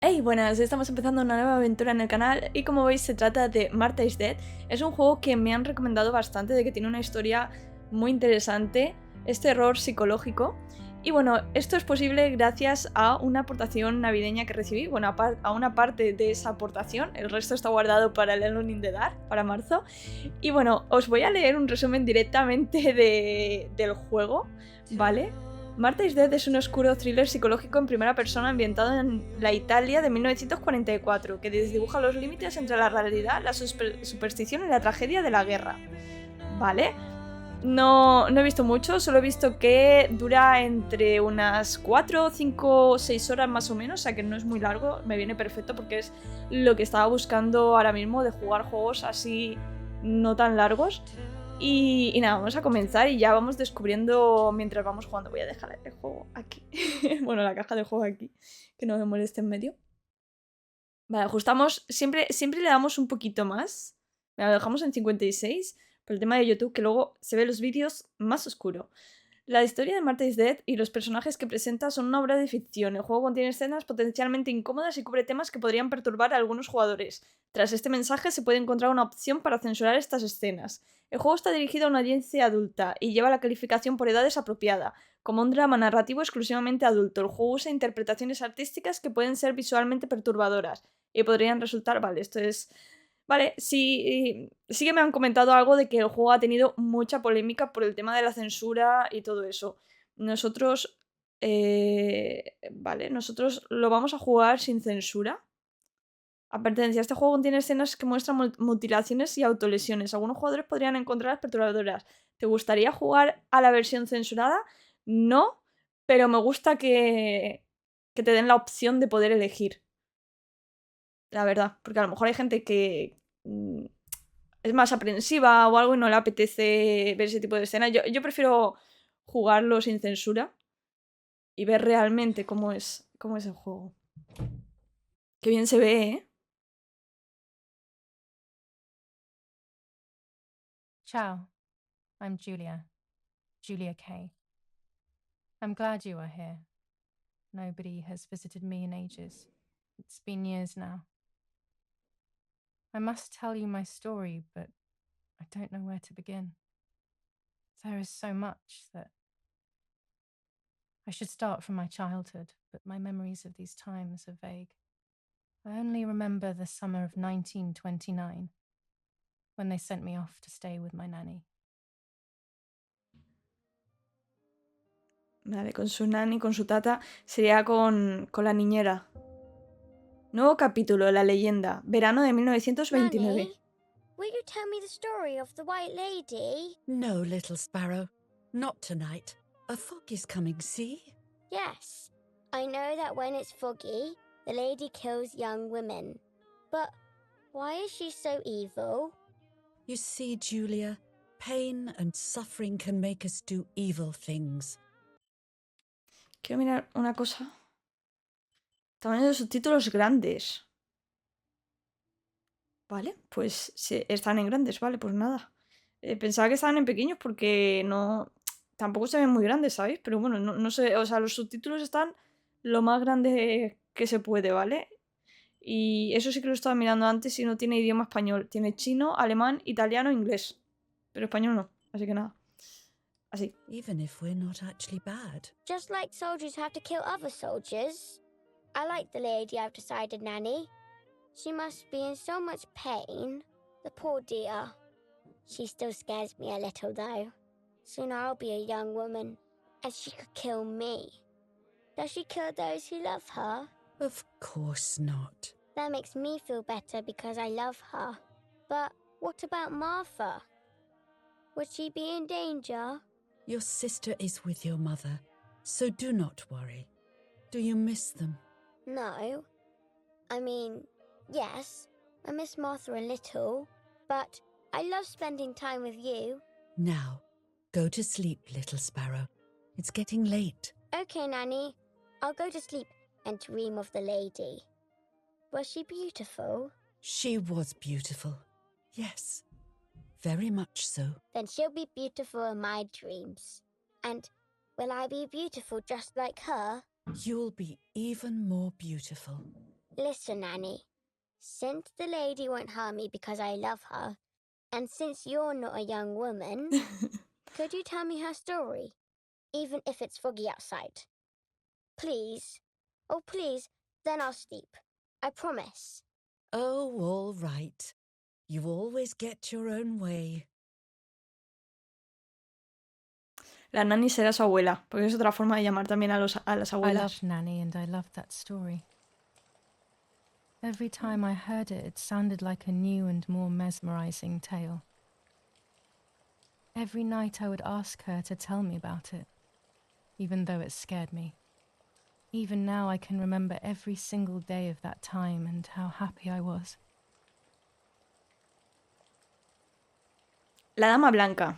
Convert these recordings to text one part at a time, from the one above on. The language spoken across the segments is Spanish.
Hey, buenas, estamos empezando una nueva aventura en el canal y como veis se trata de Martha is Dead. Es un juego que me han recomendado bastante, de que tiene una historia muy interesante, es terror psicológico. Y bueno, esto es posible gracias a una aportación navideña que recibí, bueno, a una parte de esa aportación, el resto está guardado para el Alone in the Dark, para marzo. Y bueno, os voy a leer un resumen directamente del juego, ¿vale? Martha is Dead es un oscuro thriller psicológico en primera persona ambientado en la Italia de 1944, que desdibuja los límites entre la realidad, la superstición y la tragedia de la guerra. ¿Vale? No he visto mucho, solo he visto que dura entre unas 4, 5, 6 horas más o menos, o sea que no es muy largo, me viene perfecto porque es lo que estaba buscando ahora mismo, de jugar juegos así no tan largos. Y nada, vamos a comenzar y ya vamos descubriendo mientras vamos jugando. Voy a dejar el juego aquí. Bueno, la caja de juego aquí, que no me moleste en medio. Vale, ajustamos, siempre le damos un poquito más. Lo dejamos en 56, por el tema de YouTube, que luego se ve los vídeos más oscuro. La historia de Martha is Dead y los personajes que presenta son una obra de ficción. El juego contiene escenas potencialmente incómodas y cubre temas que podrían perturbar a algunos jugadores. Tras este mensaje se puede encontrar una opción para censurar estas escenas. El juego está dirigido a una audiencia adulta y lleva la calificación por edades apropiada. Como un drama narrativo exclusivamente adulto, el juego usa interpretaciones artísticas que pueden ser visualmente perturbadoras y podrían resultar... Vale, esto es... Vale, sí que me han comentado algo de que el juego ha tenido mucha polémica por el tema de la censura y todo eso. Nosotros... vale, nosotros lo vamos a jugar sin censura. Advertencia, este juego contiene escenas que muestran mutilaciones y autolesiones. Algunos jugadores podrían encontrarlas perturbadoras. ¿Te gustaría jugar a la versión censurada? No, pero me gusta que te den la opción de poder elegir. La verdad, porque a lo mejor hay gente que es más aprensiva o algo y no le apetece ver ese tipo de escena. Yo prefiero jugarlo sin censura y ver realmente cómo es el juego. Qué bien se ve, ¿eh? Ciao, I'm Julia K. I'm glad you are here. Nobody has visited me in ages. It's been years now. I must tell you my story, but I don't know where to begin. There is so much that I should start from my childhood, but my memories of these times are vague. I only remember the summer of 1929, when they sent me off to stay with my nanny. Vale, con su nani, con su tata, sería con la niñera. Nuevo capítulo, La leyenda, verano de 1929. Nanny, will you tell me the story of the White Lady? No, little sparrow. Not tonight. A fog is coming, see? Yes, I know that when it's foggy, the lady kills young women. But why is she so evil? You see, Julia, pain and suffering can make us do evil things. Quiero mirar una cosa. Tamaño de subtítulos grandes. Vale, pues están en grandes, vale, pues nada. Pensaba que estaban en pequeños porque no... Tampoco se ven muy grandes, ¿sabéis? Pero bueno, no sé, o sea, los subtítulos están lo más grande que se puede, ¿vale? Y eso sí que lo estaba mirando antes y no tiene idioma español. Tiene chino, alemán, italiano, inglés. Pero español no, así que nada. Así. Even if we're not actually bad. Just like soldiers have to kill other soldiers. I like the lady I've decided, Nanny. She must be in so much pain. The poor dear. She still scares me a little, though. Soon I'll be a young woman, and she could kill me. Does she kill those who love her? Of course not. That makes me feel better because I love her. But what about Martha? Would she be in danger? Your sister is with your mother, so do not worry. Do you miss them? No. I mean, yes, I miss Martha a little, but I love spending time with you. Now, go to sleep, little sparrow. It's getting late. Okay, Nanny. I'll go to sleep and dream of the lady. Was she beautiful? She was beautiful. Yes, very much so. Then she'll be beautiful in my dreams. And will I be beautiful just like her? You'll be even more beautiful. Listen, Nanny. Since the lady won't harm me because I love her, and since you're not a young woman, could you tell me her story, even if it's foggy outside? Please. Oh, please, then I'll sleep. I promise. Oh, all right. You always get your own way. La Nani será su abuela, porque es otra forma de llamar también a las I abuelas. loved Nanny and I loved that story. Every time I heard it, it sounded like a new and more mesmerizing tale. Every night I would ask her to tell me about it, even though it scared me. Even now I can remember every single day of that time and how happy I was. La dama blanca.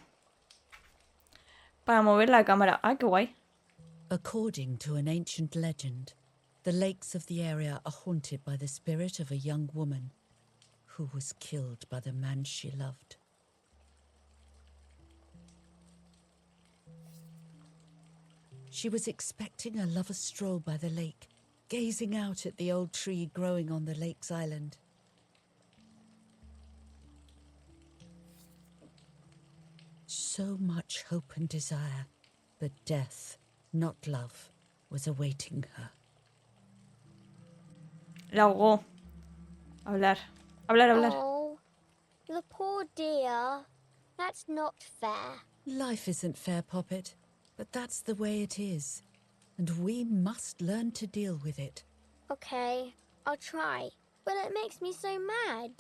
Para mover la cámara. ¡Ah, qué guay! According to an ancient legend, the lakes of the area are haunted by the spirit of a young woman who was killed by the man she loved. She was expecting a lover's stroll by the lake, gazing out at the old tree growing on the lake's island. So much hope and desire, but death, not love, was awaiting her. La ahogó. Hablar. Hablar. Oh, the poor dear. That's not fair. Life isn't fair, Poppet, but that's the way it is, and we must learn to deal with it. Okay, I'll try. But it makes me so mad.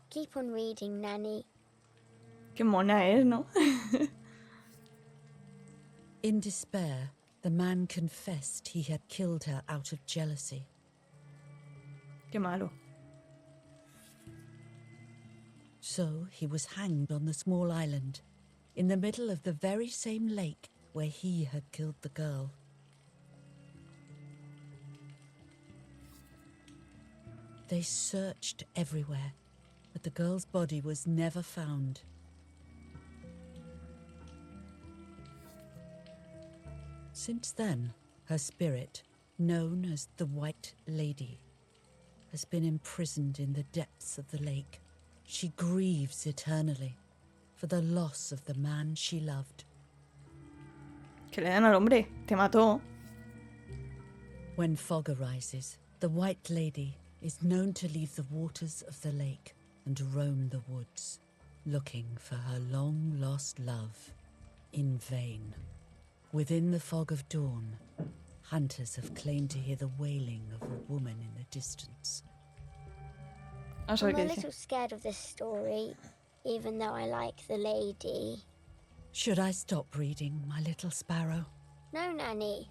Keep on reading, Nanny. Qué mona es, ¿no? In despair, the man confessed he had killed her out of jealousy. Qué malo. So he was hanged on the small island, in the middle of the very same lake where he had killed the girl. They searched everywhere, but the girl's body was never found. Since then, her spirit, known as the White Lady, has been imprisoned in the depths of the lake. She grieves eternally for the loss of the man she loved. Que le den al hombre. Te mató. When fog arises, the White Lady is known to leave the waters of the lake and roam the woods, looking for her long-lost love in vain. Within the fog of dawn, hunters have claimed to hear the wailing of a woman in the distance. Vamos a ver I'm qué a dice. little scared of this story, even though I like the lady. Should I stop reading, my little sparrow? No, Nanny.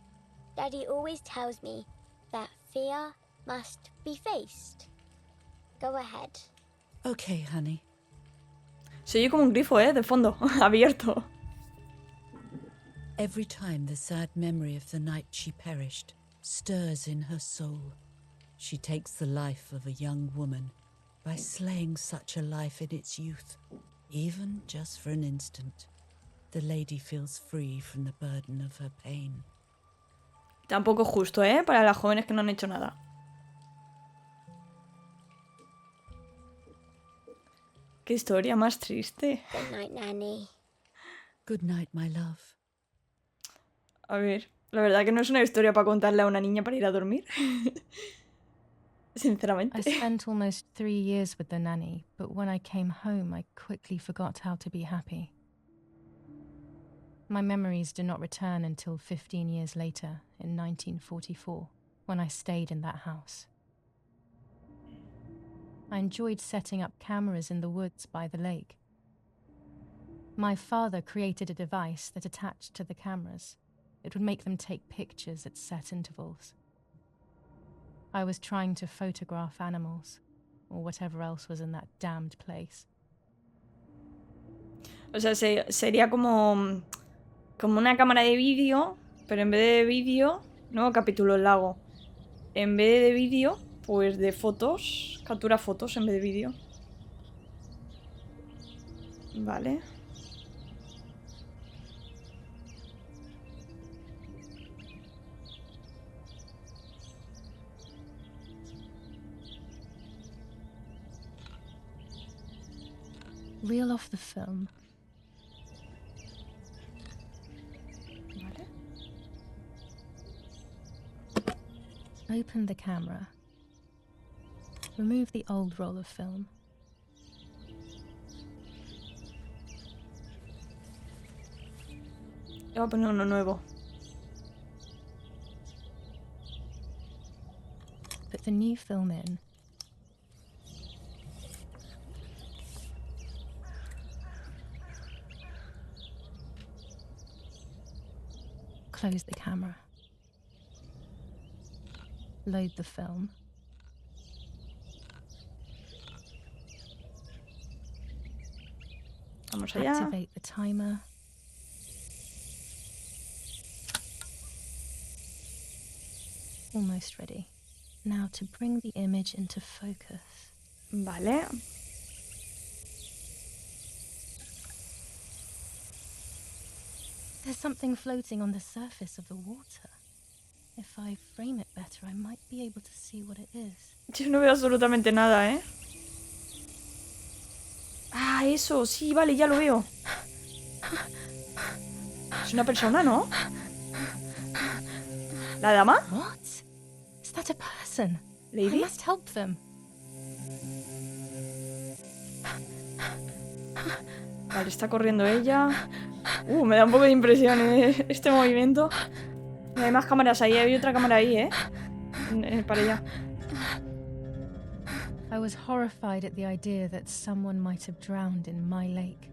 Daddy always tells me that fear must be faced. Go ahead. Okay, honey. Se oye como un grifo, de fondo. Abierto. Every time the sad memory of the night she perished stirs in her soul, she takes the life of a young woman by slaying such a life in its youth. Even just for an instant, the lady feels free from the burden of her pain. Tampoco justo, para las jóvenes que no han hecho nada. Qué historia más triste. Good night, Nanny. Good night, my love. A ver, la verdad que no es una historia para contarle a una niña para ir a dormir. Sinceramente. I spent almost 3 years with the nanny, but when I came home, I quickly forgot how to be happy. My memories do not return until 15 years later, in 1944, when I stayed in that house. I enjoyed setting up cameras in the woods by the lake. My father created a device that attached to the cameras. It would make them take pictures at set intervals. I was trying to photograph animals, or whatever else was in that damned place. O sea, sería como una cámara de vídeo, pero en vez de vídeo, nuevo capítulo el lago. En vez de vídeo, pues de fotos, captura fotos en vez de vídeo. Vale. Reel off the film. Vale. Open the camera. Remove the old roll of film. Le voy a poner uno nuevo. Put the new film in. Close the camera. Load the film. Vamos allá. Activate the timer. Almost ready. Now to bring the image into focus. Vale. There's something floating on the surface of the water. If I frame it better, I might be able to see what it is. Yo no veo absolutamente nada, ¿eh? Ah, eso, sí, vale, ya lo veo. Es una persona, ¿no? ¿La dama? What? Is that a person? I ¿Lady? must help them. Vale, está corriendo ella. Me da un poco de impresión este movimiento. Hay más cámaras ahí, hay otra cámara ahí, ¿eh? Para allá. I was horrified at the idea that someone might have drowned in my lake.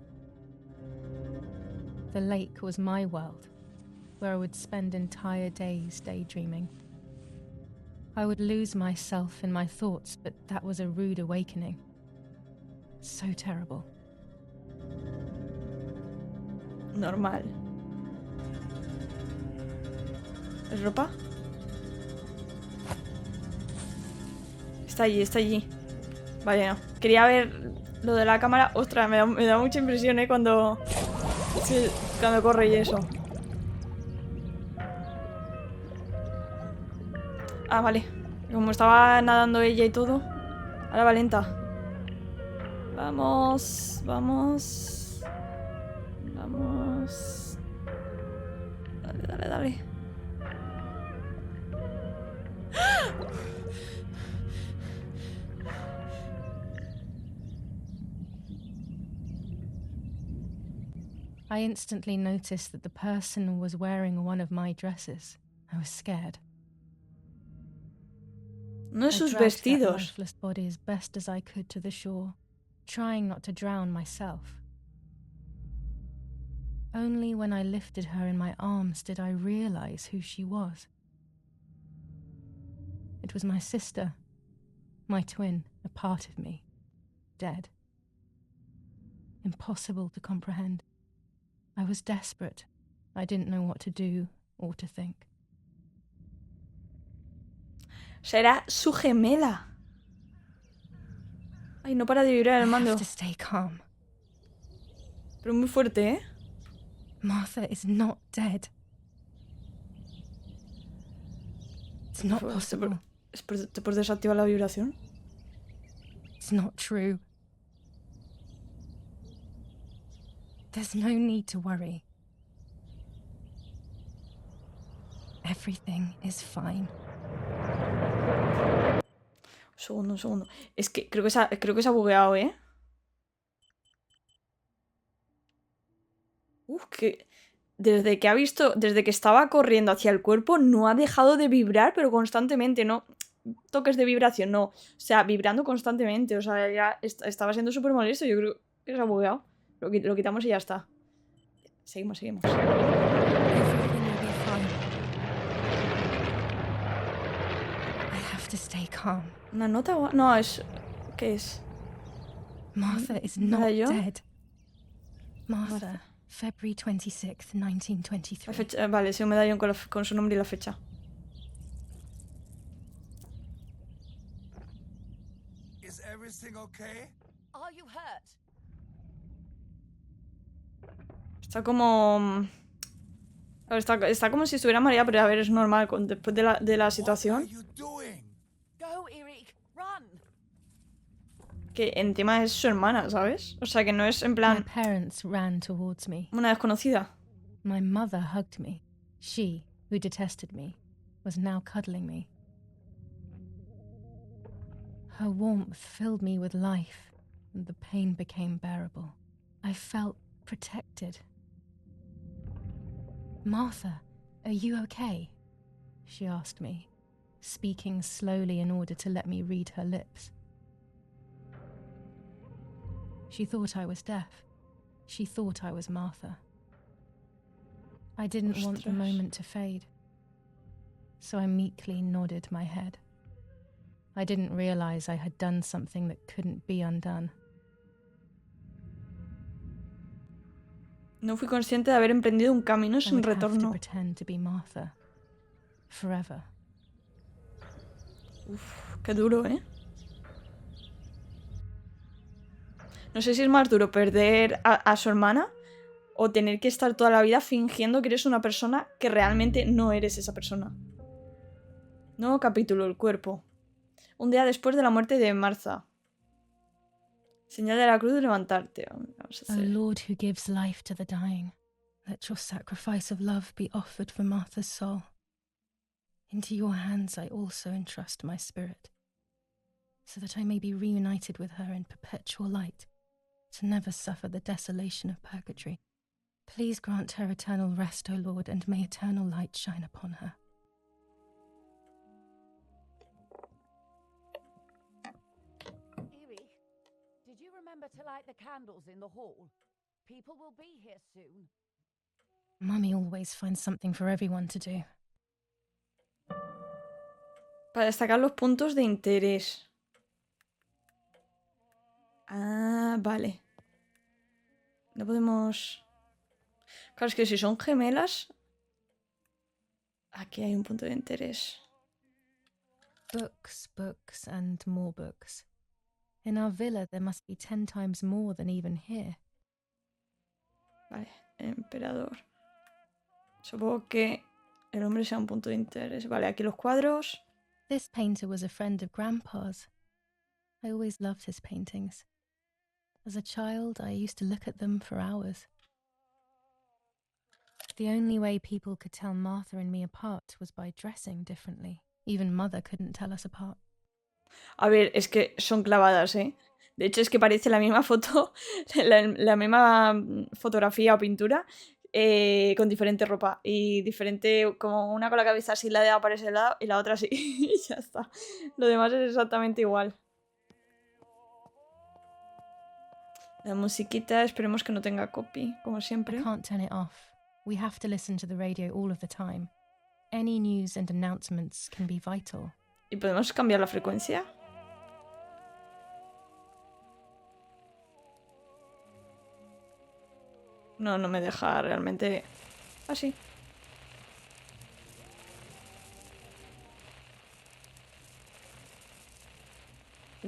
The lake was my world, where I would spend entire days daydreaming. I would lose myself in my thoughts, but that was a rude awakening. So terrible. Normal. ¿Es ropa? Está allí, está allí. Vale, no. Quería ver lo de la cámara. Ostras, me da mucha impresión, cuando... Sí, cuando corre y eso. Ah, vale. Como estaba nadando ella y todo. Ahora va lenta. Vamos, vamos. Vamos. Dale, dale, dale. I instantly noticed that the person was wearing one of my dresses. I was scared. No I sus dragged that vestidos. lifeless body as best as I could to the shore, trying not to drown myself. Only when I lifted her in my arms did I realize who she was. It was my sister, my twin, a part of me, dead. Impossible to comprehend. I was desperate. I didn't know what to do or to think. Será su gemela. Ay, no para de vibrar el I mando. have to stay calm. Pero muy fuerte, ¿eh? Martha is not dead. It's not possible. ¿Te puedes desactivar la vibración? It's not true. There's no need to worry. Everything is fine. Un segundo. Es que creo que se ha bugueado, ¿eh? Que desde que estaba corriendo hacia el cuerpo no ha dejado de vibrar, pero constantemente, no toques de vibración, no. O sea, vibrando constantemente. O sea, ya estaba siendo súper molesto. Yo creo que se ha bugueado. Lo quitamos y ya está. Seguimos. Everything will be fine. I have to stay calm. ¿Una nota o...? No, es... ¿Qué es? Martha is not yo? dead. Martha, February 26th, 1923. La fecha, vale, sí, un medallón con su nombre y la fecha. Is everything okay? Are you hurt? Está como... Está como si estuviera mareada, pero a ver, es normal después de la situación. What are you doing? Go, Eric, run! que encima es su hermana, ¿sabes? O sea, que no es en My plan parents ran towards me. una desconocida. My mother hugged me. She, who detested me, was now cuddling me. Her warmth filled me with life, and the pain became bearable. I felt protected. Martha, are you okay? She asked me, speaking slowly in order to let me read her lips. She thought I was deaf. She thought I was Martha. I didn't want the Ostras. moment to fade, so I meekly nodded my head. I didn't realize I had done something that couldn't be undone. No fui consciente de haber emprendido un camino I sin would have to retorno. pretend to be Martha forever. Uf, qué duro, ¿eh? No sé si es más duro perder a su hermana o tener que estar toda la vida fingiendo que eres una persona que realmente no eres esa persona. Nuevo capítulo, el cuerpo. Un día después de la muerte de Martha. Señal de la cruz de levantarte. Vamos a O hacer. Lord who gives life to the dying, let your sacrifice of love be offered for Martha's soul. Into your hands I also entrust my spirit, so that I may be reunited with her in perpetual light, to never suffer the desolation of purgatory. Please grant her eternal rest, O Lord, and may eternal light shine upon her. Evie, did you remember to light the candles in the hall? People will be here soon. Mummy always finds something for everyone to do. Para destacar los puntos de interés. Ah, vale. No podemos... Claro, es que si son gemelas... Aquí hay un punto de interés. Books, books, and more books. In our villa there must be 10 times more than even here. Vale, emperador. Supongo que el hombre sea un punto de interés. Vale, aquí los cuadros. This painter was a friend of Grandpa's. I always loved his paintings. As a child, I used to look at them for hours. The only way people could tell Martha and me apart was by dressing differently. Even Mother couldn't tell us apart. A ver, es que son clavadas, ¿eh? De hecho, es que parece la misma foto, la misma fotografía o pintura, con diferente ropa. Y diferente, como una con la cabeza así ladeada para ese lado y la otra así. Y ya está. Lo demás es exactamente igual. La musiquita, esperemos que no tenga copy, como I siempre. can't turn it off. We have to listen to the radio all of the time. Any news and announcements can be vital. ¿Y podemos cambiar la frecuencia? No, no me deja realmente... Así.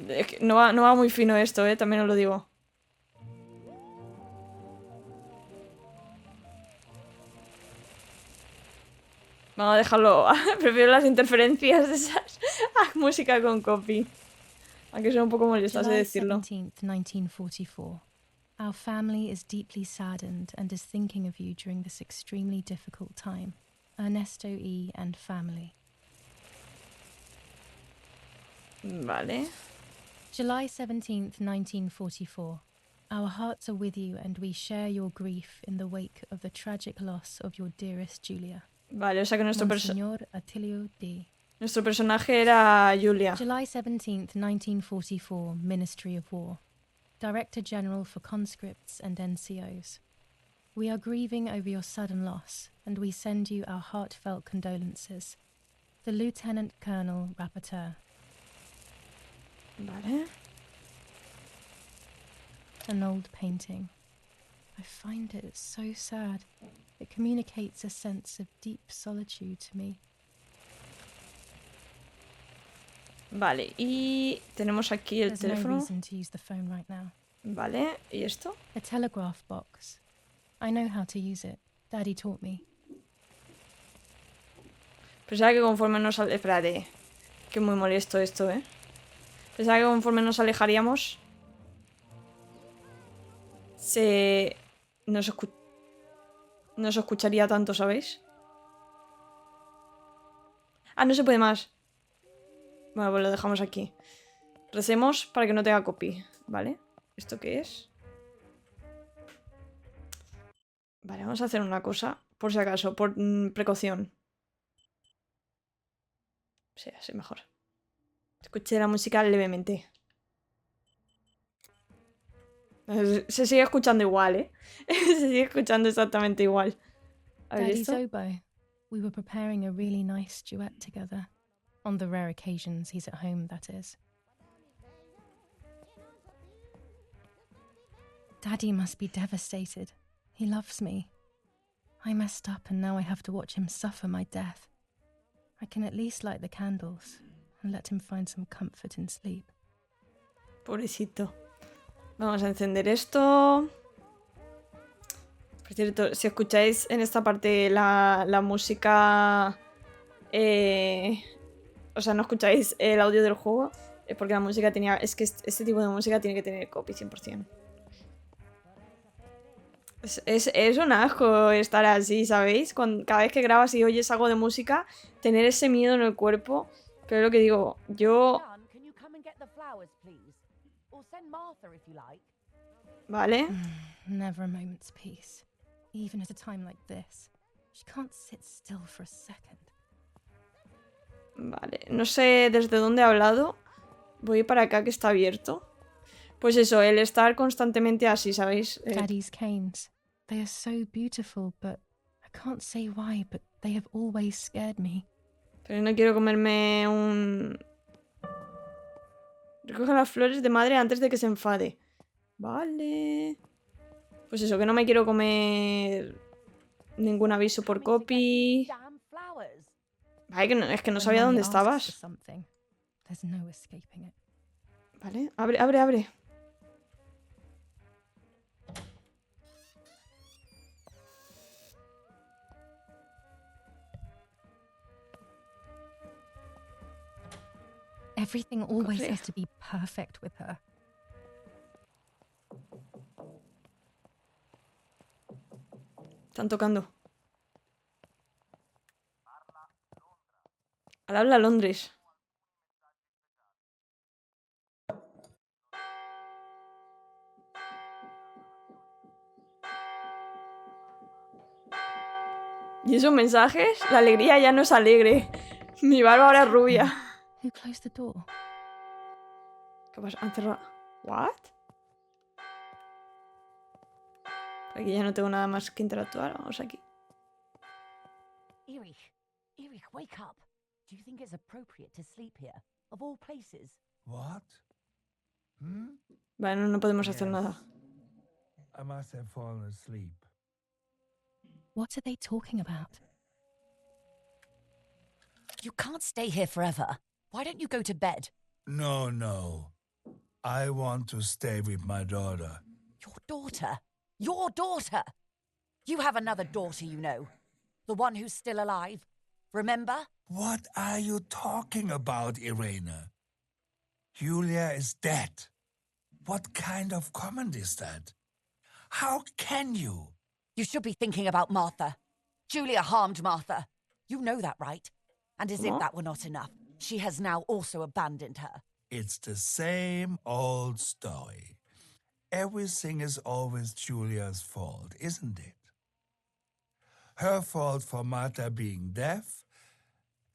Es que no va muy fino esto, también os lo digo. Vamos a dejarlo. Prefiero las interferencias de esas a música con copy. Aunque sea un poco molestas de July decirlo. 17th, 1944. Our family is deeply saddened and is thinking of you during this extremely difficult time. Ernesto E. and family. Vale. July 17th, 1944. Our hearts are with you and we share your grief in the wake of the tragic loss of your dearest Julia. Vale, o sea que nuestro Attilio D. personaje era Julia. July 17th, 1944, Ministry of War. Director General for Conscripts and NCOs. We are grieving over your sudden loss, and we send you our heartfelt condolences. The Lieutenant Colonel Rapporteur. Vale. An old painting. I find it so sad. It communicates a sense of deep solitude to me. Vale, y tenemos aquí el There's no teléfono. reason to use the phone right now. Vale, ¿y esto? A telegraph box. I know how to use it. Daddy taught me. Pensaba que conforme nos... Espérate. Que muy molesto esto, Pensaba que conforme nos alejaríamos... no se escucharía tanto, ¿sabéis? Ah, no se puede más. Bueno, pues lo dejamos aquí. Recemos para que no tenga copy, ¿vale? ¿Esto qué es? Vale, vamos a hacer una cosa, por si acaso, por precaución. Sí, así mejor. Escuché la música levemente. Se sigue escuchando igual, ¿eh? Se sigue escuchando exactamente igual. A ver, Daddy's ¿esto? oboe. We were preparing a really nice duet together. On the rare occasions he's at home, that is. Daddy must be devastated. He loves me. I messed up and now I have to watch him suffer my death. I can at least light the candles and let him find some comfort in sleep. Pobrecito. Vamos a encender esto. Por cierto, si escucháis en esta parte la música... o sea, no escucháis el audio del juego, es porque la música tenía... Es que este tipo de música tiene que tener copy 100%. Es un asco estar así, ¿sabéis? Cada vez que grabas y oyes algo de música, tener ese miedo en el cuerpo. Pero es lo que digo, yo... Vale. Never a moment's peace. Even at a time like this. She can't sit still for a second. Vale, no sé desde dónde he hablado. Voy para acá que está abierto. Pues eso, el estar constantemente así, ¿sabéis? Daddy's canes. They are so beautiful, but I can't say why, but they have always scared me. Pero no quiero comerme un... Recoge las flores de madre antes de que se enfade. Vale. Pues eso, que no me quiero comer ningún aviso por copy. Vale, es que no sabía dónde estabas. Vale, abre, abre, abre. Everything always has to be perfect with her. Están tocando. Al habla Londres. ¿Y esos mensajes? La alegría ya no es alegre. Mi barba ahora es rubia. Who closed the door? ¿Qué pasa? Han cerrado. ¿What? Aquí ya no tengo nada más que interactuar. Vamos aquí. Erich, wake up. Do you think it's appropriate to sleep here, of all places? What? Hmm? Vale, no podemos hacer Yes. nada. I must have fallen asleep. What are they talking about? You can't stay here forever. Why don't you go to bed? No, no. I want to stay with my daughter. Your daughter? Your daughter? You have another daughter, you know. The one who's still alive. Remember? What are you talking about, Irene? Julia is dead. What kind of comment is that? How can you? You should be thinking about Martha. Julia harmed Martha. You know that, right? And as if What? that were not enough, she has now also abandoned her. It's the same old story. Everything is always Julia's fault, isn't it? Her fault for Martha being deaf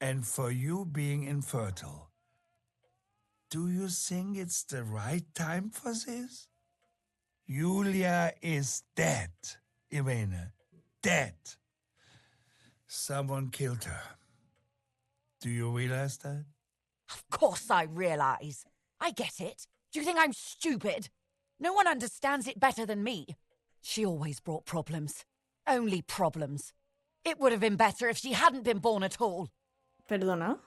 and for you being infertile. Do you think it's the right time for this? Julia is dead, Irene. Dead. Someone killed her. Do you realize that? Of course I realize. I get it. Do you think I'm stupid? No one understands it better than me. She always brought problems. Only problems. It would have been better if she hadn't been born at all. ¿Perdona?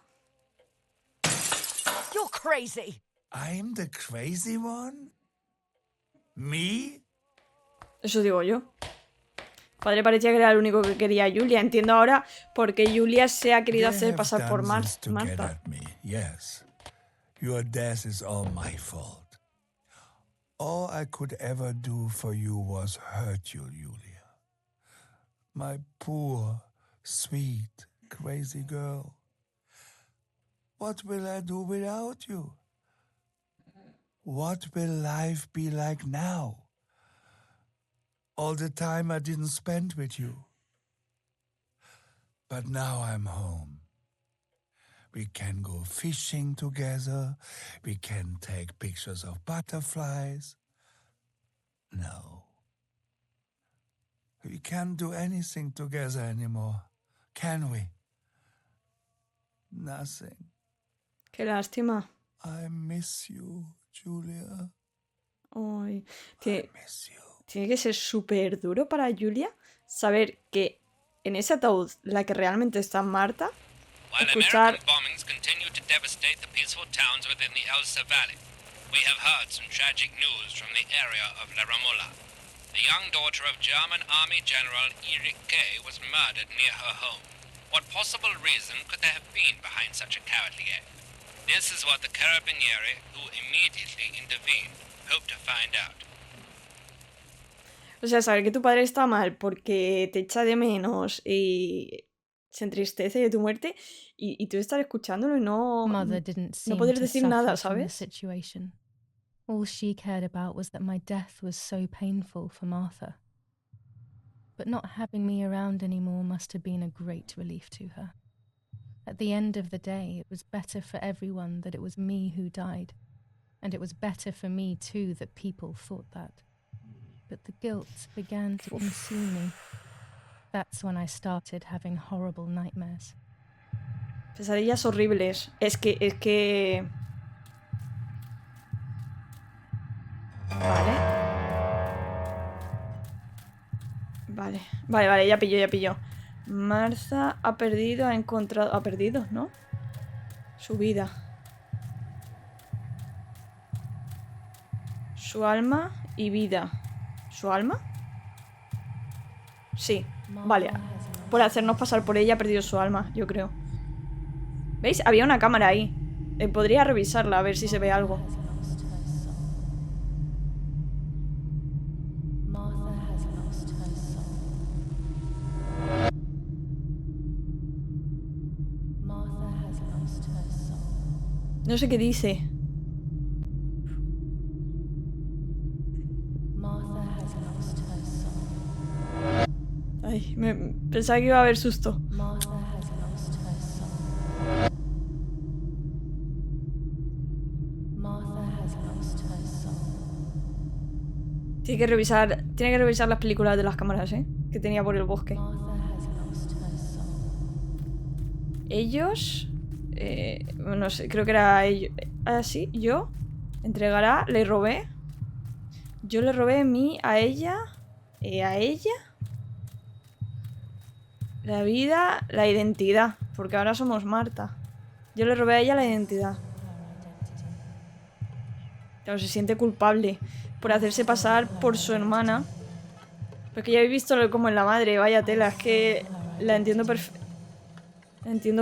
You're crazy. I'm the crazy one? Me? Eso digo yo. Padre parecía que era el único que quería a Julia. Entiendo ahora por qué Julia se ha querido They hacer have pasar por done this to get Marta. at me, yes. Your death is all my fault. All I could ever do for you was hurt you, Julia. My poor, sweet, crazy girl. What will I do without you? What will life be like now? All the time I didn't spend with you. But now I'm home. We can go fishing together. We can take pictures of butterflies. No. We can't do anything together anymore, can we? Nothing. Qué lástima. I miss you, Julia. Ay, I miss you. tiene que ser súper duro para Julia saber que en ese ataúd la que realmente está Marta, While escuchar... American bombings continue to devastate the peaceful towns within the Elsa Valley, we have heard some tragic news from the area of La Ramola. The young daughter of German Army General Erich K. was murdered near her home. What possible reason could there have been behind such a cowardly act? This is what the Carabinieri, who immediately intervened, hope to find out. O sea, saber que tu padre está mal porque te echa de menos y se entristece de tu muerte y tú estar escuchándolo y no Mother didn't seem poder to decir suffer nada, from the ¿sabes? situation. All she cared about was that my death was so painful for Martha. But not having me around anymore must have been a great relief to her. At the end of the day, it was better for everyone that it was me who died. And it was better for me too that people thought that. But the guilt began to consume me. That's when I started having horrible nightmares. Pesadillas horribles. Es que... Vale, ya pillo. Martha ha encontrado... Ha perdido, ¿no? Su vida. Su alma y vida. ¿Su alma? Sí, vale. Por hacernos pasar por ella ha perdido su alma, yo creo. ¿Veis? Había una cámara ahí. Podría revisarla a ver si se ve algo. No sé qué dice. Ay, pensaba que iba a haber susto. Tiene que revisar las películas de las cámaras, que tenía por el bosque. Ellos... no sé, creo que era ellos. Ah, sí, yo. Entregará, le robé. Yo le robé a ella. A ella. La vida, la identidad. Porque ahora somos Marta. Yo le robé a ella la identidad. Claro, se siente culpable por hacerse pasar por su hermana. Porque ya habéis visto como en la madre. Vaya tela, es que la entiendo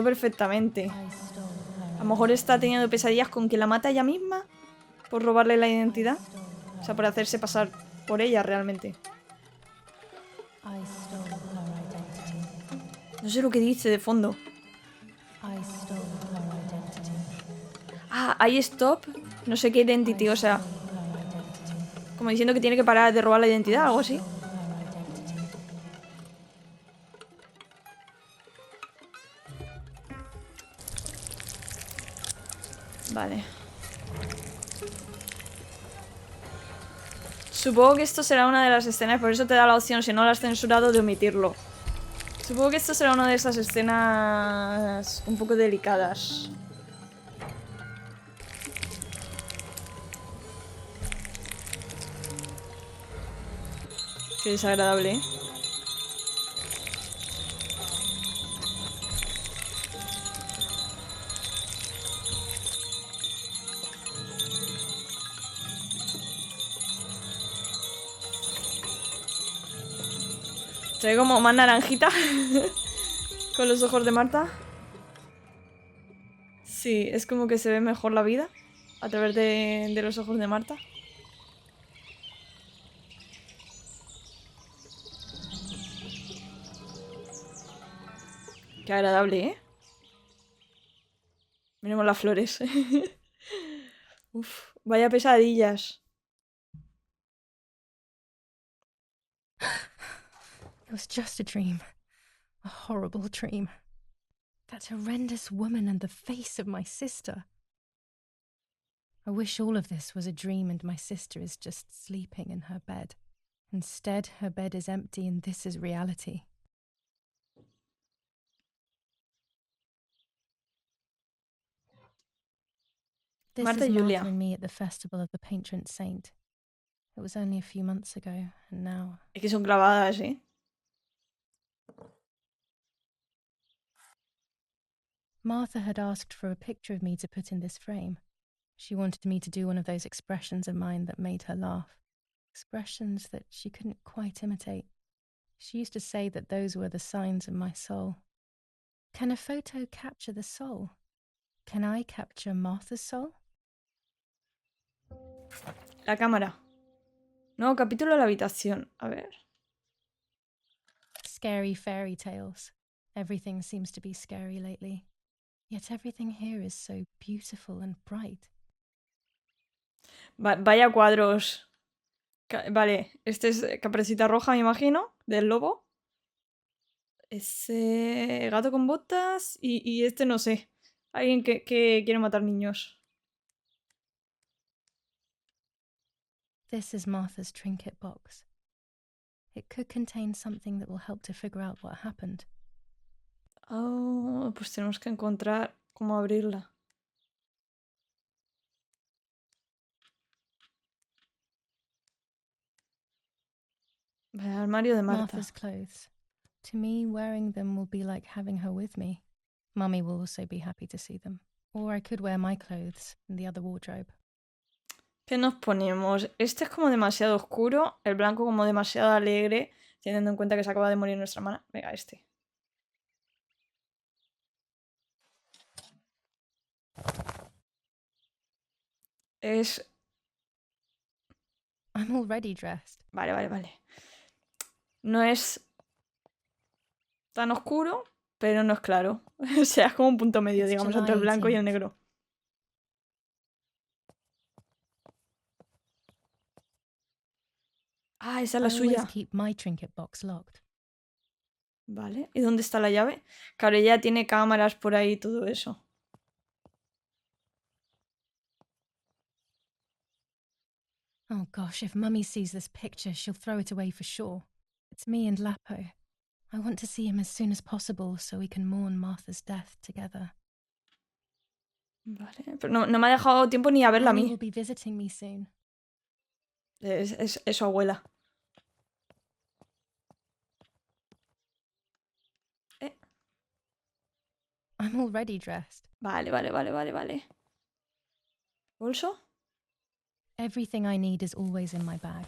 perfectamente. A lo mejor está teniendo pesadillas con que la mata ella misma por robarle la identidad. O sea, por hacerse pasar por ella realmente. No sé lo que dice de fondo. Ah, hay stop. No sé qué identity, o sea... Como diciendo que tiene que parar de robar la identidad, algo así. Vale. Supongo que esto será una de las escenas, por eso te da la opción, si no lo has censurado, de omitirlo. Supongo que esto será una de esas escenas un poco delicadas. Qué desagradable, ¿eh? Se ve como más naranjita. Con los ojos de Marta. Sí, es como que se ve mejor la vida a través de los ojos de Marta. Qué agradable, ¿eh? Miremos las flores. Uf, vaya pesadillas. It was just a dream. A horrible dream. That horrendous woman and the face of my sister. I wish all of this was a dream and my sister is just sleeping in her bed. Instead, her bed is empty and this is reality. This Marta is y Julia. Martha and me at the festival of the patron saint. It was only a few months ago, and now... Es que son clavadas, ¿eh? Martha had asked for a picture of me to put in this frame. She wanted me to do one of those expressions of mine that made her laugh. Expressions that she couldn't quite imitate. She used to say that those were the signs of my soul. Can a photo capture the soul? Can I capture Martha's soul? La cámara. Nuevo capítulo de la habitación. A ver. Scary fairy tales. Everything seems to be scary lately. Yet everything here is so beautiful and bright. Vaya cuadros. Vale, este es Caperucita Roja, me imagino, del lobo. Ese gato con botas y este no sé. Alguien que quiere matar niños. This is Martha's trinket box. It could contain something that will help to figure out what happened. Oh, pues tenemos que encontrar cómo abrirla. Vaya armario de Marta. Martha's clothes. To me, wearing them will be like having her with me. Mummy will also be happy to see them. Or I could wear my clothes in the other wardrobe. ¿Qué nos ponemos? Este es como demasiado oscuro, el blanco como demasiado alegre, teniendo en cuenta que se acaba de morir nuestra hermana. Venga, este. Es... I'm already dressed. Vale. No es tan oscuro, pero no es claro. O sea, es como un punto medio, It's digamos, July entre el blanco y el 18th. negro. Ah, esa es la I always suya. keep my trinket box locked. Vale. ¿Y dónde está la llave? Claro, ella tiene cámaras por ahí y todo eso. Oh gosh, if Mummy sees this picture, she'll throw it away for sure. It's me and Lapo. I want to see him as soon as possible so we can mourn Martha's death together. Vale. Pero no me ha dejado tiempo ni a verla a Mummy mí. will be visiting me soon. Es su abuela. I'm already dressed. Vale. ¿Bolso? Everything I need is always in my bag.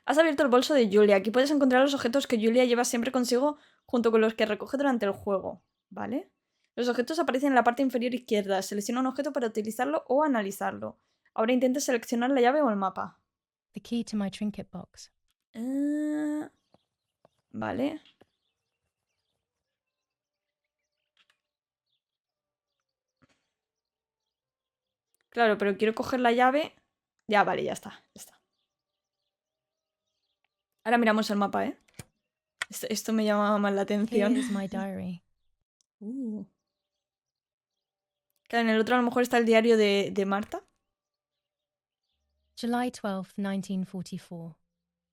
Has abierto el bolso de Julia. Aquí puedes encontrar los objetos que Julia lleva siempre consigo junto con los que recoge durante el juego. ¿Vale? Los objetos aparecen en la parte inferior izquierda. Selecciona un objeto para utilizarlo o analizarlo. Ahora intenta seleccionar la llave o el mapa. The key to my trinket box. Vale. Claro, pero quiero coger la llave. Ya, vale, ya está. Ahora miramos el mapa, ¿eh? Esto me llama más la atención. Here is my diary. Claro, en el otro a lo mejor está el diario de Marta. July 12th, 1944.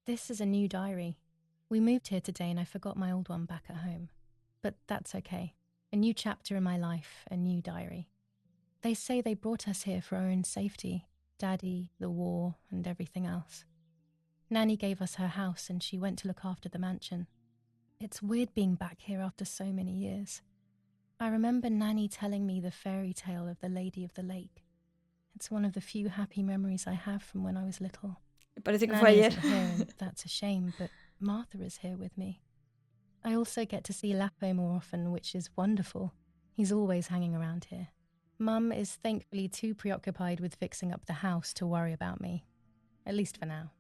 This is a new diary. We moved here today and I forgot my old one back at home. But that's okay. A new chapter in my life, a new diary. They say they brought us here for our own safety. Daddy, the war, and everything else. Nanny gave us her house and she went to look after the mansion. It's weird being back here after so many years. I remember Nanny telling me the fairy tale of the Lady of the Lake. It's one of the few happy memories I have from when I was little. Parece que fue Nanny ayer. isn't here and that's a shame, but Martha is here with me. I also get to see Lapo more often, which is wonderful. He's always hanging around here. Mum is thankfully too preoccupied with fixing up the house to worry about me. At least for now.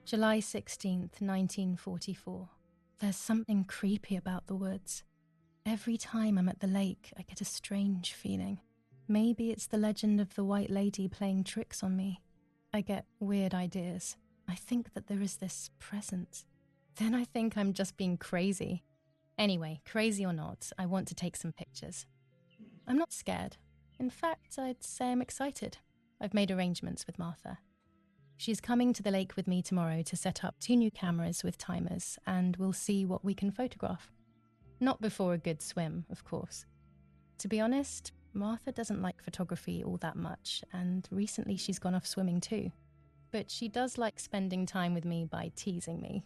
July 16th, 1944. There's something creepy about the woods. Every time I'm at the lake, I get a strange feeling. Maybe it's the legend of the white lady playing tricks on me. I get weird ideas. I think that there is this presence. Then I think I'm just being crazy. Anyway, crazy or not, I want to take some pictures. I'm not scared. In fact, I'd say I'm excited. I've made arrangements with Martha. She's coming to the lake with me tomorrow to set up 2 new cameras with timers, and we'll see what we can photograph. Not before a good swim, of course. To be honest, Martha doesn't like photography all that much, and recently she's gone off swimming too. But she does like spending time with me by teasing me.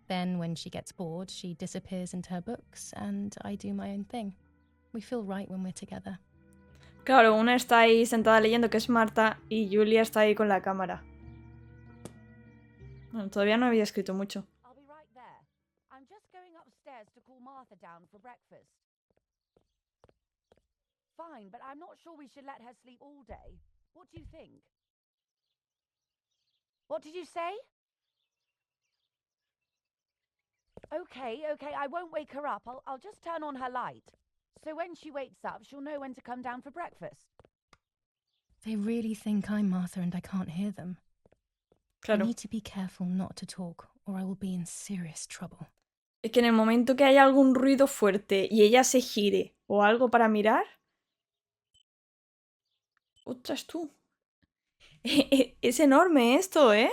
Then, when she gets bored, she disappears into her books, and I do my own thing. We feel right when we're together. Claro, una está ahí sentada leyendo, que es Marta, y Julia está ahí con la cámara. Bueno, todavía no había escrito mucho. I'll be right there. I'm just going upstairs to call Martha down for breakfast. Fine, but I'm not sure we should let her sleep all day. What do you think? What did you say? Okay, I won't wake her up. I'll just turn on her light. So when she wakes up, she'll know when to come down for breakfast. They really think I'm Martha and I can't hear them. Claro. I need to be careful not to talk, or I will be in serious trouble. Es que en el momento que haya algún ruido fuerte y ella se gire o algo para mirar... ¡Ostras tú! Es enorme esto, ¿eh?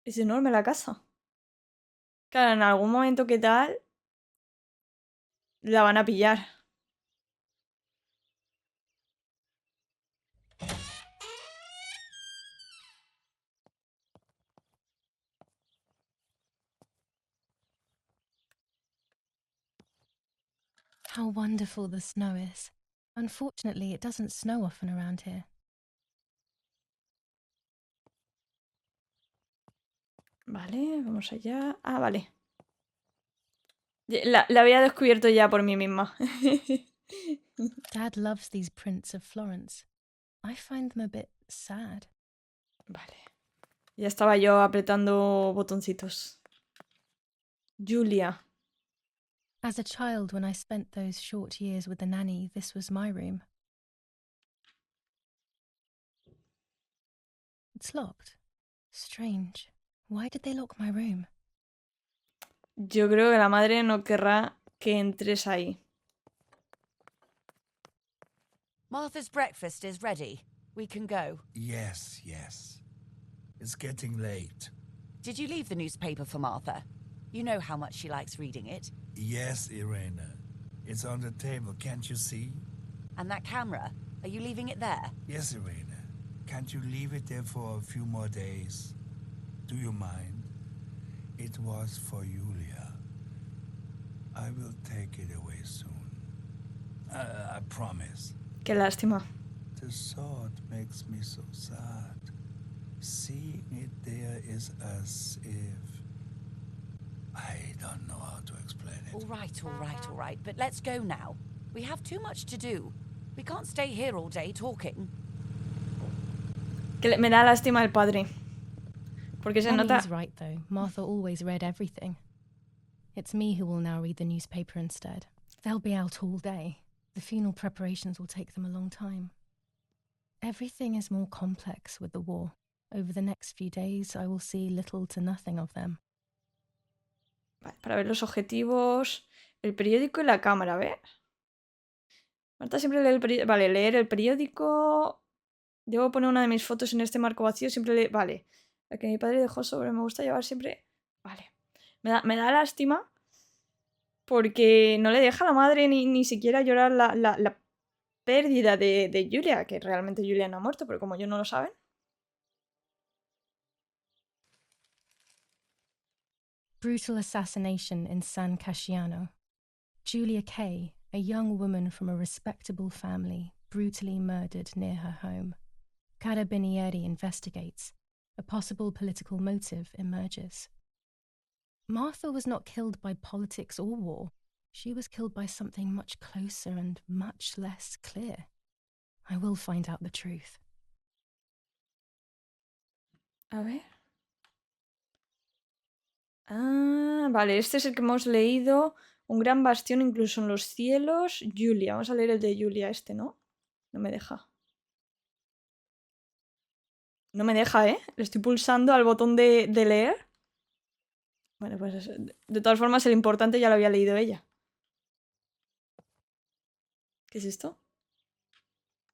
Es enorme la casa. Claro, en algún momento que tal... la van a pillar. How wonderful the snow is. Unfortunately, it doesn't snow often around here. Vale, vamos allá. Ah, vale. La había descubierto ya por mí misma. Dad loves these prints of Florence. I find them a bit sad. Vale. Ya estaba yo apretando botoncitos. Julia. As a child, when I spent those short years with the nanny, this was my room. It's locked. Strange. Why did they lock my room? Yo creo que la madre no querrá que entres ahí. Martha's breakfast is ready. We can go. Yes. It's getting late. Did you leave the newspaper for Martha? You know how much she likes reading it. Yes, Irena. It's on the table, can't you see? And that camera, are you leaving it there? Yes, Irena. Can't you leave it there for a few more days? Do you mind? It was for Julia. I will take it away soon. I promise. Qué lástima. The thought makes me so sad. Seeing it there is as if... I don't know how to explain it. All right. But let's go now. We have too much to do. We can't stay here all day talking. Que me da lástima el padre. Porque se Mommy nota... is right, though. Martha always read everything. It's me who will now read the newspaper instead. They'll be out all day. The funeral preparations will take them a long time. Everything is more complex with the war. Over the next few days, I will see little to nothing of them. Vale, para ver los objetivos, el periódico y la cámara, a ver. Marta siempre lee el periódico. Vale, leer el periódico. Debo poner una de mis fotos en este marco vacío. Siempre lee. Vale. La que mi padre dejó sobre. Me gusta llevar siempre. Vale. Me da lástima. Porque no le deja a la madre ni siquiera llorar la pérdida de Julia. Que realmente Julia no ha muerto, pero como ellos no lo saben. Brutal assassination in San Casciano. Julia Kay, a young woman from a respectable family, brutally murdered near her home. Carabinieri investigates. A possible political motive emerges. Martha was not killed by politics or war. She was killed by something much closer and much less clear. I will find out the truth. A ver. Vale, este es el que hemos leído. Un gran bastión incluso en los cielos. Julia. Vamos a leer el de Julia este, ¿no? No me deja. No me deja, ¿eh? Le estoy pulsando al botón de leer. Bueno, pues de todas formas el importante ya lo había leído ella. ¿Qué es esto?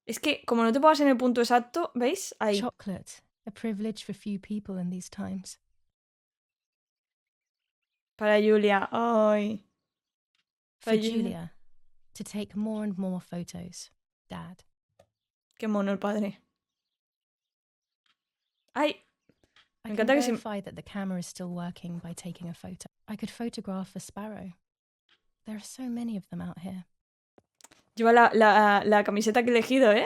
Es que como no te pongas en el punto exacto, ¿veis? Ahí. Chocolate, a privilege for few people in these times. Para Julia. Ay. For Para Julia. Julia, to take more and more photos. Dad. Qué mono el padre. Ay. I Me can encanta que se... verify that the camera is still working by taking a photo. I could photograph a sparrow. There are so many of them out here. Lleva la camiseta que he elegido, ¿eh?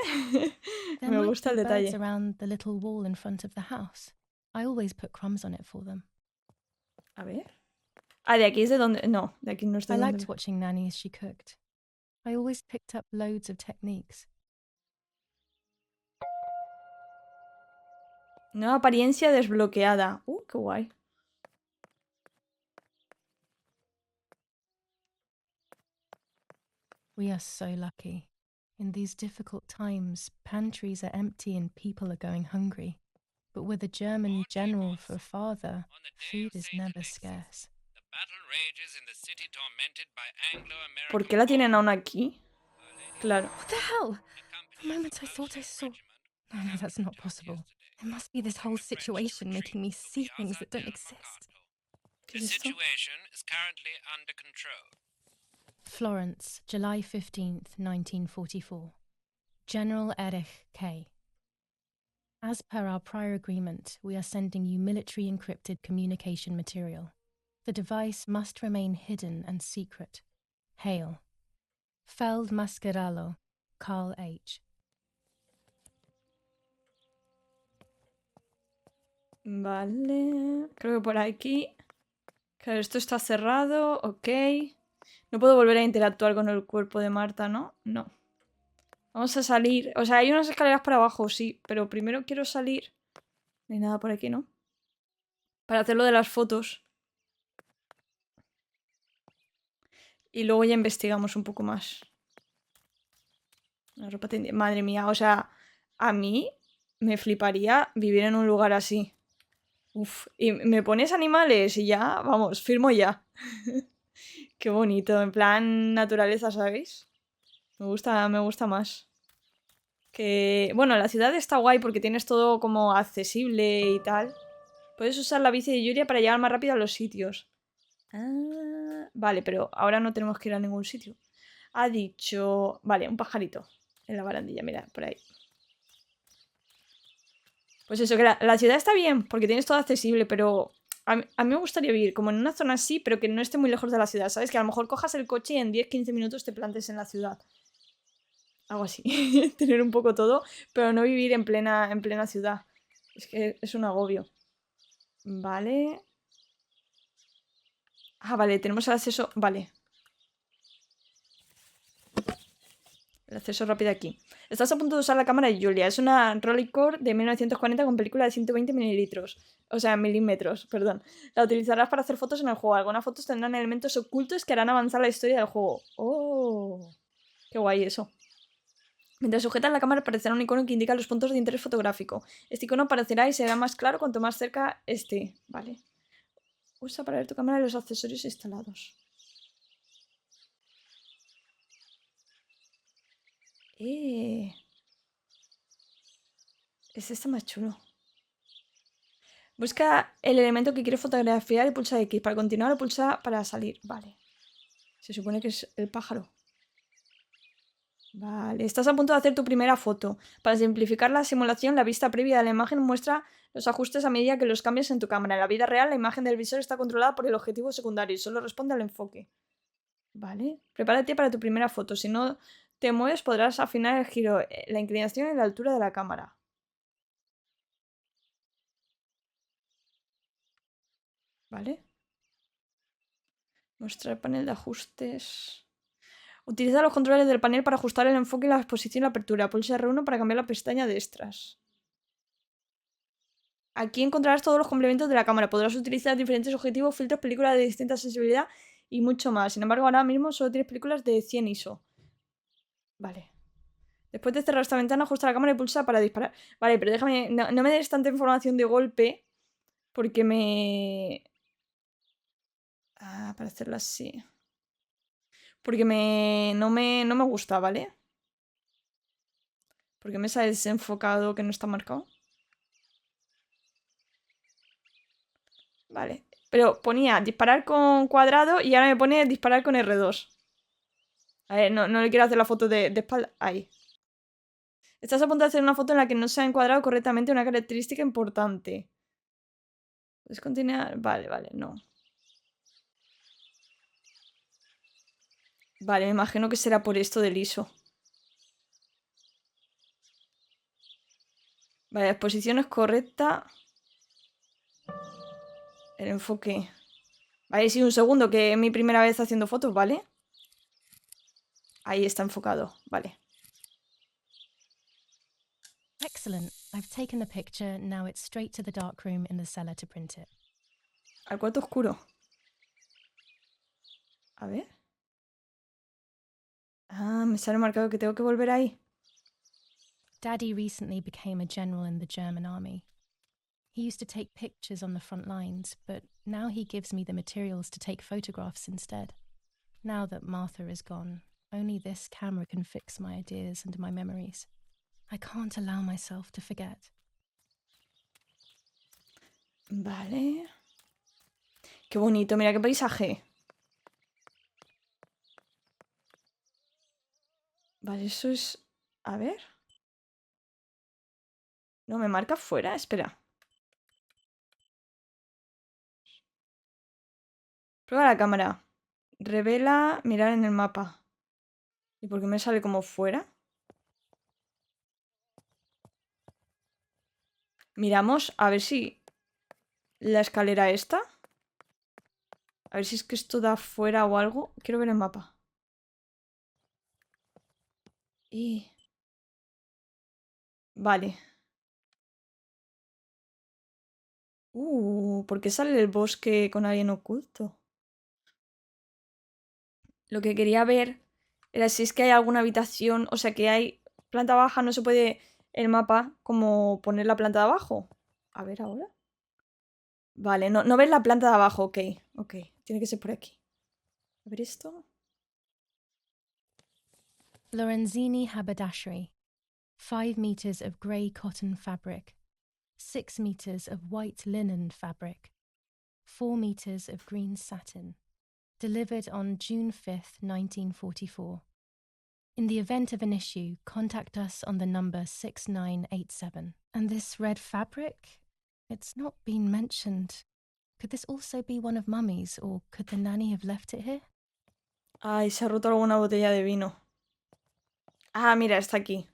There Me might gusta el be birds detalle. around the little wall in front of the house. I always put crumbs on it for them. A ver. Ah, de aquí es de donde... No, de aquí no es de I donde... liked watching Nanny as she cooked. I always picked up loads of techniques. Nueva apariencia desbloqueada. Qué guay. We are so lucky. In these difficult times, pantries are empty and people are going hungry. But with a German general for a father, On the day food of is Saint never Alexis, scarce. the battle rages in the city tormented by Anglo-American ¿Por qué la tienen bombs. aún aquí? Claro. What the hell? Accompanied For a moment I by thought I Polish saw... regiment, No, that's not possible. It must be this whole the French situation making me retreat to see things Piazza that don't del exist. Mercato. ¿Qué The es esto? situation is currently under control. Florence, July 15th, 1944. General Erich K. As per our prior agreement, we are sending you military encrypted communication material. The device must remain hidden and secret. Hail. Feld Mascarello, Carl H. Vale. Creo que por aquí... Claro, esto está cerrado. Ok. No puedo volver a interactuar con el cuerpo de Marta, ¿no? No. Vamos a salir. O sea, hay unas escaleras para abajo, sí. Pero primero quiero salir. No hay nada por aquí, ¿no? Para hacer lo de las fotos. Y luego ya investigamos un poco más. La ropa tendida. Madre mía, o sea, a mí me fliparía vivir en un lugar así. Uf, y me pones animales y ya, vamos, firmo ya. Qué bonito, en plan naturaleza, ¿sabéis? Me gusta más. Que, bueno, la ciudad está guay porque tienes todo como accesible y tal. Puedes usar la bici de Yuria para llegar más rápido a los sitios. Ah, vale, pero ahora no tenemos que ir a ningún sitio. Ha dicho... Vale, un pajarito en la barandilla, mira, por ahí. Pues eso, que la ciudad está bien porque tienes todo accesible, pero a mí me gustaría vivir como en una zona así, pero que no esté muy lejos de la ciudad, ¿sabes? Que a lo mejor cojas el coche y en 10-15 minutos te plantes en la ciudad. Algo así. Tener un poco todo, pero no vivir en plena ciudad. Es que es un agobio. Vale. Ah, vale, tenemos el acceso... Vale. El acceso rápido aquí. Estás a punto de usar la cámara de Julia. Es una Rolleicord de 1940 con película de 120 mililitros. O sea, milímetros, perdón. La utilizarás para hacer fotos en el juego. Algunas fotos tendrán elementos ocultos que harán avanzar la historia del juego. ¡Oh! ¡Qué guay eso! Mientras sujetas la cámara aparecerá un icono que indica los puntos de interés fotográfico. Este icono aparecerá y será más claro cuanto más cerca esté. Vale. Usa para ver tu cámara y los accesorios instalados. Es este más chulo. Busca el elemento que quieres fotografiar y pulsa X. Para continuar o pulsa para salir. Vale. Se supone que es el pájaro. Vale. Estás a punto de hacer tu primera foto. Para simplificar la simulación, la vista previa de la imagen muestra los ajustes a medida que los cambias en tu cámara. En la vida real, la imagen del visor está controlada por el objetivo secundario y solo responde al enfoque. Vale. Prepárate para tu primera foto. Si no te mueves, podrás afinar el giro, la inclinación y la altura de la cámara. ¿Vale? Mostrar panel de ajustes. Utiliza los controles del panel para ajustar el enfoque y la exposición y la apertura. Pulsa R1 para cambiar la pestaña de extras. Aquí encontrarás todos los complementos de la cámara. Podrás utilizar diferentes objetivos, filtros, películas de distinta sensibilidad y mucho más. Sin embargo, ahora mismo solo tienes películas de 100 ISO. Vale. Después de cerrar esta ventana, ajusta la cámara y pulsa para disparar. Vale, pero déjame... No me des tanta información de golpe porque me... para hacerlo así. Porque no me gusta, ¿vale? Porque me sale desenfocado que no está marcado. Vale. Pero ponía disparar con cuadrado y ahora me pone disparar con R2. A ver, no le quiero hacer la foto de espalda. Ahí. Estás a punto de hacer una foto en la que no se ha encuadrado correctamente una característica importante. ¿Puedes continuar? Vale, no. Vale, me imagino que será por esto del ISO. Vale, la exposición es correcta. El enfoque. Vale, sí, un segundo, que es mi primera vez haciendo fotos, ¿vale? Ahí está enfocado, vale. Excellent. I've taken the picture. Now it's straight to the darkroom in the cellar to print it. Al cuarto oscuro. A ver. Ah, me sale marcado que tengo que volver ahí. Daddy recently became a general in the German army. He used to take pictures on the front lines, but now he gives me the materials to take photographs instead. Now that Martha is gone, only this camera can fix my ideas and my memories. I can't allow myself to forget. Vale. Qué bonito, mira qué paisaje. Vale, eso es... A ver. No, me marca fuera, espera. Prueba la cámara. Revela mirar en el mapa. ¿Y por qué me sale como fuera? Miramos a ver si... La escalera esta. A ver si es que esto da fuera o algo. Quiero ver el mapa. Y... Vale. ¿Por qué sale el bosque con alguien oculto? Lo que quería ver era si es que hay alguna habitación, o sea que hay planta baja, no se puede el mapa como poner la planta de abajo. A ver ahora. Vale, no ves la planta de abajo, ok, tiene que ser por aquí. A ver esto. Lorenzini haberdashery. 5 meters of grey cotton fabric. 6 meters of white linen fabric. 4 meters of green satin. Delivered on June 5th, 1944. In the event of an issue, contact us on the number 6987. And this red fabric? It's not been mentioned. Could this also be one of Mummy's, or could the nanny have left it here? Ay, se ha roto alguna botella de vino. Ah, mira, está aquí.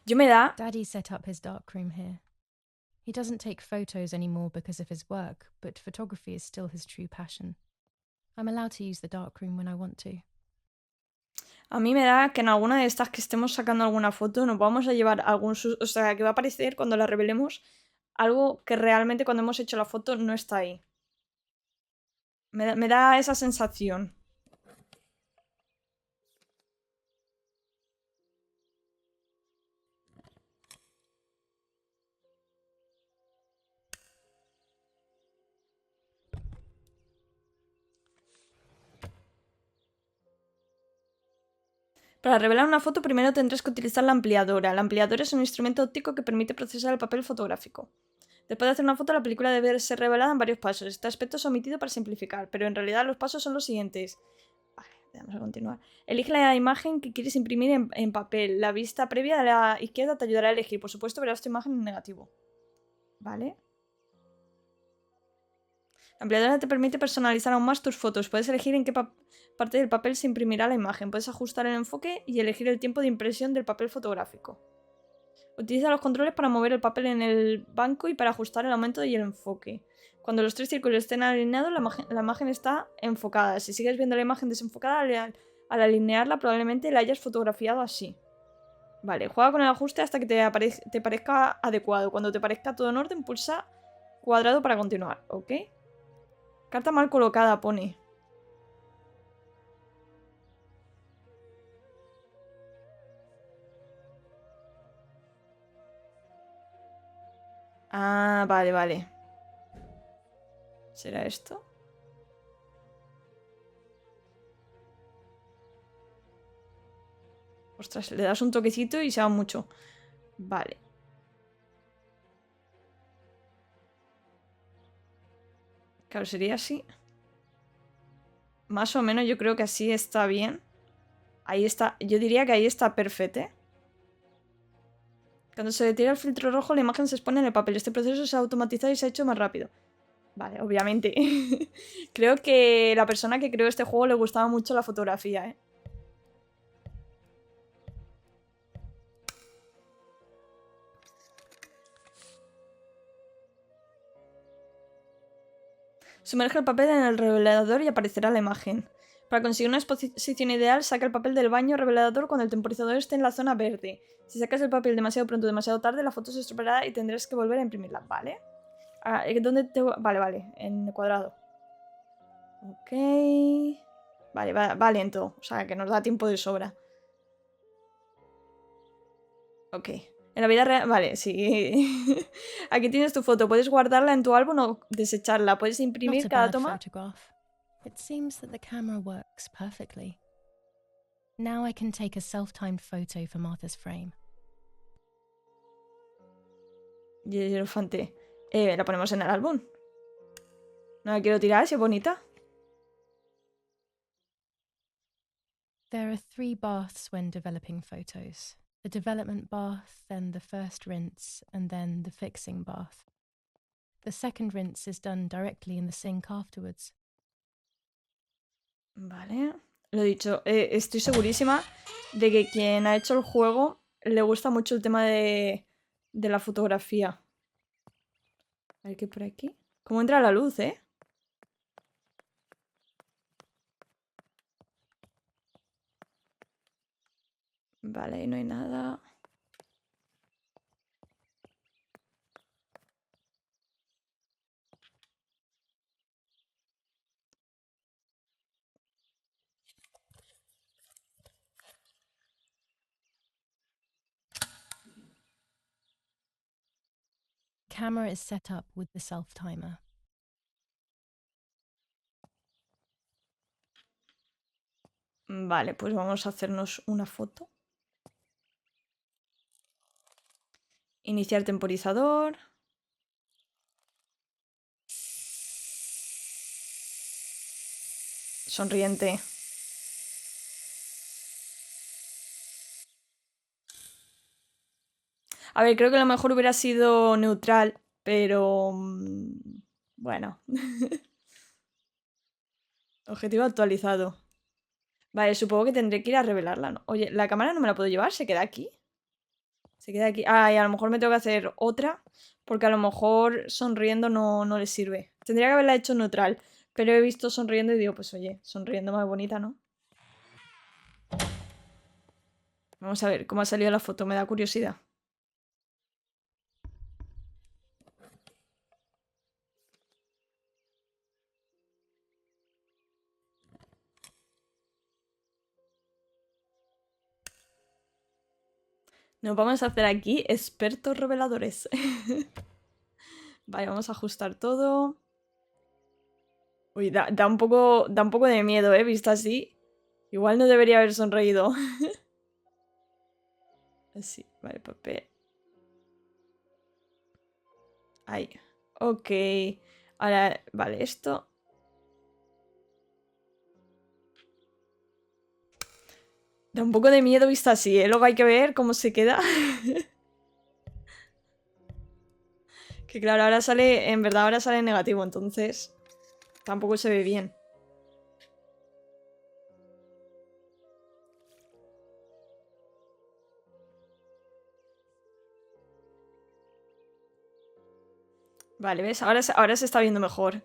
Yo me da... Daddy set up his darkroom here. He doesn't take photos anymore because of his work, but photography is still his true passion. I'm allowed to use the darkroom when I want to. A mí me da que en alguna de estas que estemos sacando alguna foto nos vamos a llevar algún... O sea, que va a aparecer cuando la revelemos algo que realmente cuando hemos hecho la foto no está ahí. Me da esa sensación. Para revelar una foto primero tendrás que utilizar la ampliadora. La ampliadora es un instrumento óptico que permite procesar el papel fotográfico. Después de hacer una foto, la película debe ser revelada en varios pasos. Este aspecto es omitido para simplificar, pero en realidad los pasos son los siguientes. Vale, vamos a continuar. Elige la imagen que quieres imprimir en papel. La vista previa de la izquierda te ayudará a elegir. Por supuesto, verás tu imagen en negativo. Vale. La ampliadora te permite personalizar aún más tus fotos. Puedes elegir en qué parte del papel se imprimirá la imagen. Puedes ajustar el enfoque y elegir el tiempo de impresión del papel fotográfico. Utiliza los controles para mover el papel en el banco y para ajustar el aumento y el enfoque. Cuando los 3 círculos estén alineados, la imagen está enfocada. Si sigues viendo la imagen desenfocada, al alinearla probablemente la hayas fotografiado así. Vale, juega con el ajuste hasta que te parezca adecuado. Cuando te parezca todo en orden, pulsa cuadrado para continuar, ¿ok? Carta mal colocada, pone. Ah, vale, vale. ¿Será esto? Ostras, le das un toquecito y se va mucho. Vale. Claro, sería así. Más o menos yo creo que así está bien. Ahí está. Yo diría que ahí está perfecto, ¿eh? Cuando se retira el filtro rojo, la imagen se expone en el papel. Este proceso se ha automatizado y se ha hecho más rápido. Vale, obviamente. Creo que la persona que creó este juego le gustaba mucho la fotografía, ¿eh? Sumerge el papel en el revelador y aparecerá la imagen. Para conseguir una exposición ideal, saca el papel del baño revelador cuando el temporizador esté en la zona verde. Si sacas el papel demasiado pronto o demasiado tarde, la foto se estropeará y tendrás que volver a imprimirla, ¿vale? Ah, ¿dónde te... Vale, vale, en cuadrado. Ok... Vale, va lento, o sea que nos da tiempo de sobra. Ok. En la vida real... Vale, sí. Aquí tienes tu foto. Puedes guardarla en tu álbum o desecharla. Puedes imprimir Not a cada bad toma. photograph. It seems that the camera works perfectly. Now I can take a self-timed photo for Martha's frame. Hierofante. La ponemos en el álbum. No la quiero tirar, si es bonita. There are 3 baths when developing photos. The development bath, then the first rinse, and then the fixing bath. The second rinse is done directly in the sink afterwards. Vale. Lo dicho, estoy segurísima de que quien ha hecho el juego le gusta mucho el tema de la fotografía. A ver qué hay por aquí. ¿Cómo entra la luz, eh? Vale, ahí no hay nada. Camera is set up with the self-timer. Vale, pues vamos a hacernos una foto. Iniciar temporizador. Sonriente. A ver, creo que lo mejor hubiera sido neutral, pero... bueno. Objetivo actualizado. Vale, supongo que tendré que ir a revelarla, ¿no? Oye, ¿la cámara no me la puedo llevar? ¿Se queda aquí? Se queda aquí. Ah, y a lo mejor me tengo que hacer otra, porque a lo mejor sonriendo no le sirve. Tendría que haberla hecho neutral, pero he visto sonriendo y digo, pues oye, sonriendo más bonita, ¿no? Vamos a ver cómo ha salido la foto, me da curiosidad. Nos vamos a hacer aquí expertos reveladores. Vale, vamos a ajustar todo. Uy, da un poco de miedo, ¿eh? Visto así. Igual no debería haber sonreído. Así, vale, papel. Ahí. Ok. Ahora, vale, esto. Da un poco de miedo visto así, ¿eh? Luego hay que ver cómo se queda. Que claro, ahora sale... En verdad ahora sale negativo, entonces... Tampoco se ve bien. Vale, ¿ves? Ahora se está viendo mejor.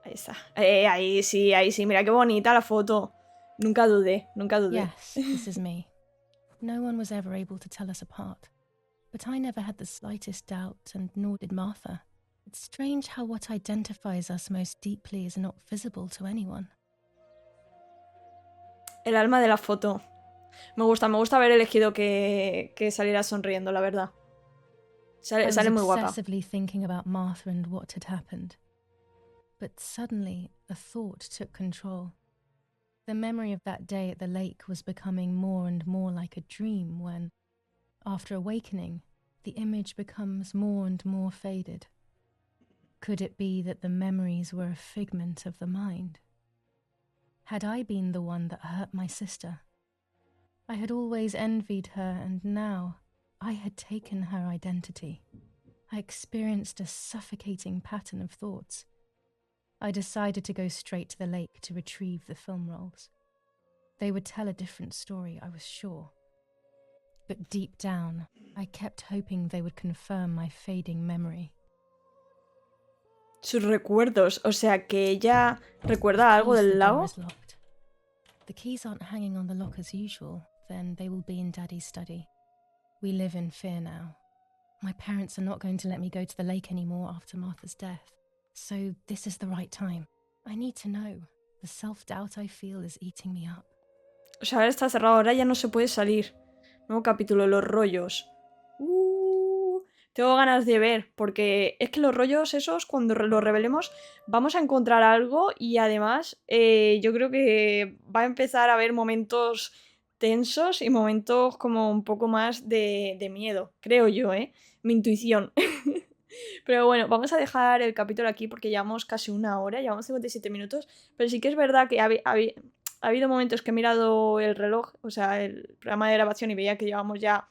Ahí está. Ahí sí, ahí sí. Mira qué bonita la foto. Nunca dudé, nunca dudé. Yes, this is me. No one was ever able to tell us apart. But I never had the slightest doubt, and nor did Martha. It's strange how what identifies us most deeply is not visible to anyone. El alma de la foto. Me gusta haber elegido que saliera sonriendo, la verdad. I Sale was muy guapa. obsessively thinking about Martha and what had happened. But suddenly, a thought took control. The memory of that day at the lake was becoming more and more like a dream when, after awakening, the image becomes more and more faded. Could it be that the memories were a figment of the mind? Had I been the one that hurt my sister? I had always envied her, and now I had taken her identity. I experienced a suffocating pattern of thoughts. I decided to go straight to the lake to retrieve the film rolls. They would tell a different story, I was sure. But deep down, I kept hoping they would confirm my fading memory. Sus recuerdos, o sea que ella recuerda algo del lago. The keys aren't hanging on the lock as usual, then they will be in Daddy's study. We live in fear now. My parents are not going to let me go to the lake anymore after Martha's death. So this is the right time. I need to know. The self-doubt I feel is eating me up. O sea, ahora está cerrado, ahora ya no se puede salir. Nuevo capítulo, los rollos. Tengo ganas de ver, porque es que los rollos esos, cuando los revelemos, vamos a encontrar algo y además yo creo que va a empezar a haber momentos tensos y momentos como un poco más de miedo, creo yo, mi intuición. Pero bueno, vamos a dejar el capítulo aquí porque llevamos casi una hora, llevamos 57 minutos, pero sí que es verdad que ha habido momentos que he mirado el reloj, o sea, el programa de grabación y veía que llevamos ya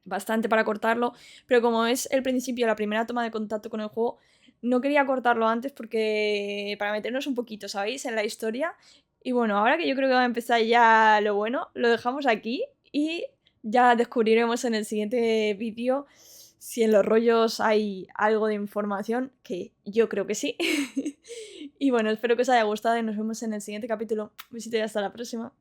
bastante para cortarlo, pero como es el principio, la primera toma de contacto con el juego, no quería cortarlo antes porque para meternos un poquito, ¿sabéis?, en la historia. Y bueno, ahora que yo creo que va a empezar ya lo bueno, lo dejamos aquí y ya descubriremos en el siguiente vídeo si en los rollos hay algo de información, que yo creo que sí. Y bueno, espero que os haya gustado y nos vemos en el siguiente capítulo. Un besito y hasta la próxima.